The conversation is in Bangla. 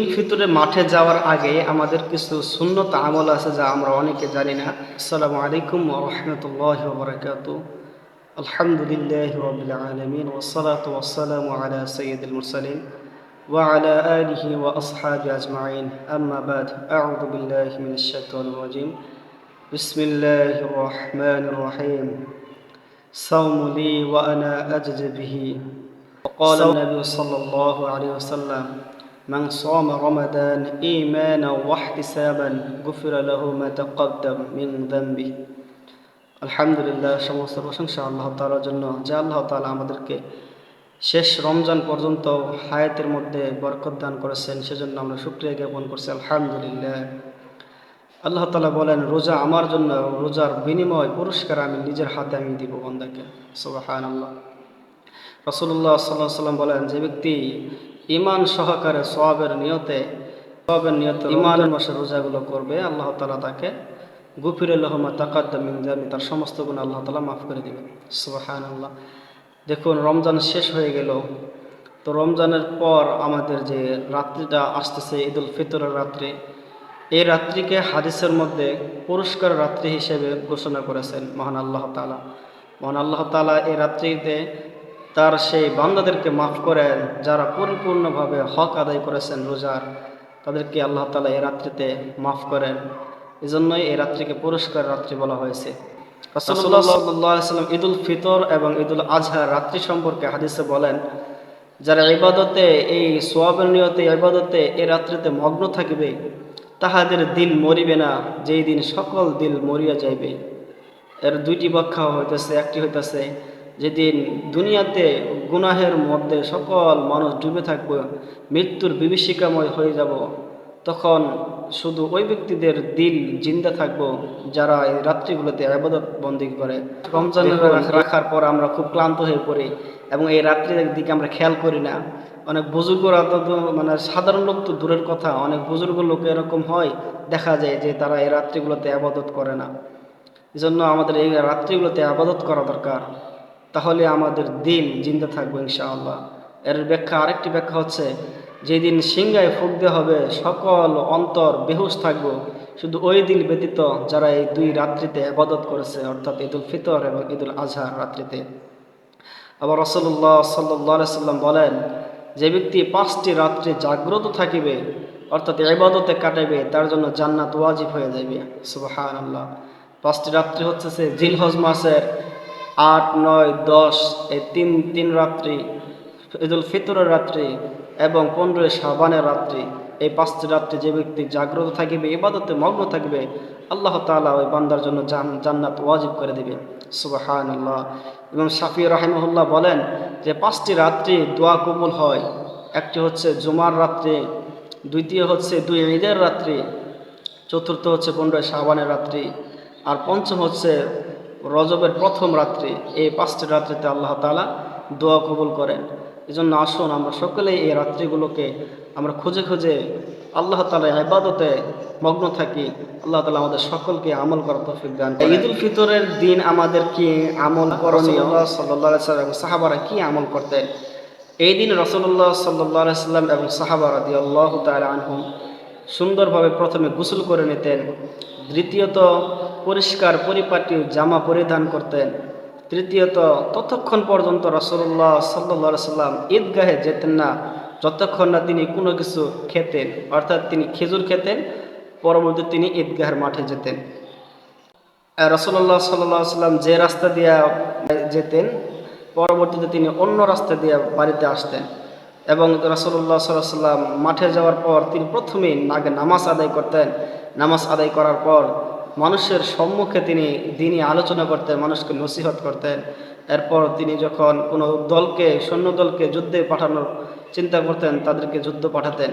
উল ফিতরে মাঠে যাওয়ার আগে আমাদের কিছু সুন্নত আমল আছে যা আমরা অনেকে জানি না। আসসালামু আলাইকুম ওয়া রাহমাতুল্লাহি ওয়া বারাকাতুহু। আলহামদুলিল্লাহি রাব্বিল আলামিন ওয়াস সালাতু ওয়াস সালামু আলা সাইয়্যিদিল মুরসালিন ওয়া আলা আলিহি ওয়া আসহাবিহি আজমাইন। আম্মা বাদ, আউযু বিল্লাহি মিনাশ শাইতানির রাজীম। বিসমিল্লাহির রহমানির রহিম। সাওমু লি ওয়া আনা আজজি বিহি। وقال النبي صلى الله عليه وسلم: من صام رمضان إيمانا واحتسابا غفر له ما تقدم من ذنبه। আলহামদুলিল্লাহ, সমস্ত প্রশংসা আল্লাহ তাআলার জন্য, যে আল্লাহ তাআলা আমাদেরকে শেষ রমজান পর্যন্ত হায়াতের মধ্যে বরকত দান করেছেন, সেজন্য আমরা শুকরিয়া জ্ঞাপন করছি। আলহামদুলিল্লাহ। আল্লাহ তাআলা বলেন, রোজা আমার জন্য, রোজার বিনিময় পুরস্কার আমি নিজের হাতে আমি দিব বান্দাকে। সুবহানাল্লাহ। রাসূলুল্লাহ সাল্লাল্লাহু আলাইহি ওয়াসাল্লাম বলেন, যে ব্যক্তি ঈমান সহকারে সওয়াবের নিয়তে ঈমানের মাসে রোজাগুলো করবে, আল্লাহ তাআলা তাকে গুফিরা লাহু মা তাকাদ্দাম মিন যামবি, তার সমস্ত গুনাহ আল্লাহ তাআলা মাফ করে দিবেন। সুবহানাল্লাহ। দেখুন, রমজান শেষ হয়ে গেল, তো রমজানের পর আমাদের যে রাত্রিটা আসতেছে, ঈদ উল ফিতরের রাত্রি, এই রাত্রিকে হাদিসের মধ্যে পুরস্কার রাত্রি হিসেবে ঘোষণা করেছেন মহান আল্লাহ তাআলা। মহান আল্লাহ তাআলা এই রাত্রিতে তার সেই বান্দাদেরকে মাফ করেন যারা পরিপূর্ণভাবে হক আদায় করেছেন রোজার, তাদেরকে আল্লাহ তাআলা এই রাত্রিতে মাফ করেন। এজন্যই এই রাত্রিকে পুরস্কার রাত্রি বলা হয়েছে। রাসূলুল্লাহ সাল্লাল্লাহু আলাইহি ওয়াসাল্লাম ঈদ উল ফিতর এবং ঈদ উল আযহা রাত্রি সম্পর্কে হাদিসে বলেন, যারা ইবাদতে, এই সওয়াবের নিয়তে ইবাদতে এই রাত্রিতে মগ্ন থাকিবে, তাহাদের দিল মরিবে না, যেই দিন সকল দিল মরিয়া যাইবে। এর দুইটি ব্যাখ্যা হইতেছে। একটি হইতেছে, যেদিন দুনিয়াতে গুনাহের মধ্যে সকল মানুষ ডুবে থাকবে, মৃত্যুর বিভীষিকাময় হয়ে যাব, তখন শুধু ওই ব্যক্তিদের দিল জিন্দা থাকবো যারা এই রাত্রিগুলোতে ইবাদত বন্দী করে। রমজানের রাখার পর আমরা খুব ক্লান্ত হয়ে পড়ি এবং এই রাত্রির দিকে আমরা খেয়াল করি না। অনেক বুজুর্গরা তো মানে সাধারণ লোক তো দূরের কথা, অনেক বুজুর্গ লোক এরকম হয়, দেখা যায় যে তারা এই রাত্রিগুলোতে ইবাদত করে না। এজন্য আমাদের এই রাত্রিগুলোতে ইবাদত করা দরকার, তাহলে আমাদের দিল জিন্দা থাকবে ইনশাআল্লাহ। এর ব্যাখ্যা, আরেকটি ব্যাখ্যা হচ্ছে, যেদিন সিংহায় ফুঁক দেওয়া হবে, সকল অন্তর বেহুশ থাকবো, শুধু ওই দিন ব্যতীত যারা এই দুই রাত্রিতে ইবাদত করেছে, অর্থাৎ ঈদ উল ফিতর এবং ঈদ উল আযহা রাত্রিতে। আবার রাসূলুল্লাহ সাল্লাল্লাহু আলাইহি ওয়াসাল্লাম বলেন, যে ব্যক্তি 5টি রাত্রি জাগ্রত থাকিবে, অর্থাৎ ইবাদতে কাটাবে, তার জন্য জান্নাত ওয়াজিব হয়ে যাবে। সুবহানাল্লাহ। 5টি রাত্রি হচ্ছে জিলহজ মাসের 8, 9, 10, এই তিন রাত্রি, ঈদ উল ফিতরের রাত্রি এবং 15 শাবানের রাত্রি। এই 5টি রাত্রি যে ব্যক্তি জাগ্রত থাকিবে, ইবাদতে মগ্ন থাকবে, আল্লাহ তাআলা ওই বান্দার জন্য জান্নাত ওয়াজিব করে দিবে। সুবহানাল্লাহ। এবং শাফি রাহিমাহুল্লাহ বলেন যে 5টি রাত্রি দোয়া কবুল হয়। একটি হচ্ছে জুমার রাত্রি, দ্বিতীয় হচ্ছে 2 ঈদের রাত্রি, চতুর্থ হচ্ছে 15 শাবানের রাত্রি, আর পঞ্চম হচ্ছে রজবের প্রথম রাত্রি। এই 5টি রাত্রিতে আল্লাহ তাআলা দোয়া কবুল করেন। এজন্য আসুন আমরা সকলেই এই রাত্রিগুলোকে আমরা খুঁজে খুঁজে আল্লাহ তাআলার ইবাদতে মগ্ন থাকি। আল্লাহ তাআলা আমাদের সকলকে আমল করার তৌফিক দান করেন। ঈদ উল ফিতরের দিন আমাদের কি আমল করণীয়? রাসূলুল্লাহ সাল্লাল্লাহু আলাইহি ওয়াসাল্লাম এবং সাহাবারা কি আমল করতেন? এই দিন রাসূলুল্লাহ সাল্লাল্লাহু আলাইহি ওয়াসাল্লাম এবং সাহাবা রাদিয়াল্লাহু তাআলা আনহুম সুন্দরভাবে প্রথমে গোসল করে নিতেন, দ্বিতীয়ত পরিষ্কার পরিপাটি জামা পরিধান করতেন, তৃতীয়ত ততক্ষণ পর্যন্ত রাসূলুল্লাহ সাল্লাল্লাহু আলাইহি ওয়াসাল্লাম ঈদগাহে যেতেন না যতক্ষণ না তিনি কোনো কিছু খেতেন, অর্থাৎ তিনি খেজুর খেতেন, পরবর্তীতে তিনি ঈদগাহের মাঠে যেতেন। রাসূলুল্লাহ সাল্লাল্লাহু আলাইহি ওয়াসাল্লাম যে রাস্তা দিয়ে যেতেন, পরবর্তীতে তিনি অন্য রাস্তা দিয়ে বাড়িতে আসতেন। এবং রাসূলুল্লাহ সাল্লাল্লাহু আলাইহি ওয়াসাল্লাম মাঠে যাওয়ার পর তিনি প্রথমেই আগে নামাজ আদায় করতেন। নামাজ আদায় করার পর মানুষের সম্মুখে তিনি দ্বীনি আলোচনা করতেন, মানুষকে নসিহত করতেন। এরপর তিনি যখন কোনো দলকে, সৈন্য দলকে যুদ্ধে পাঠানোর চিন্তা করতেন, তাদেরকে যুদ্ধ পাঠাতেন।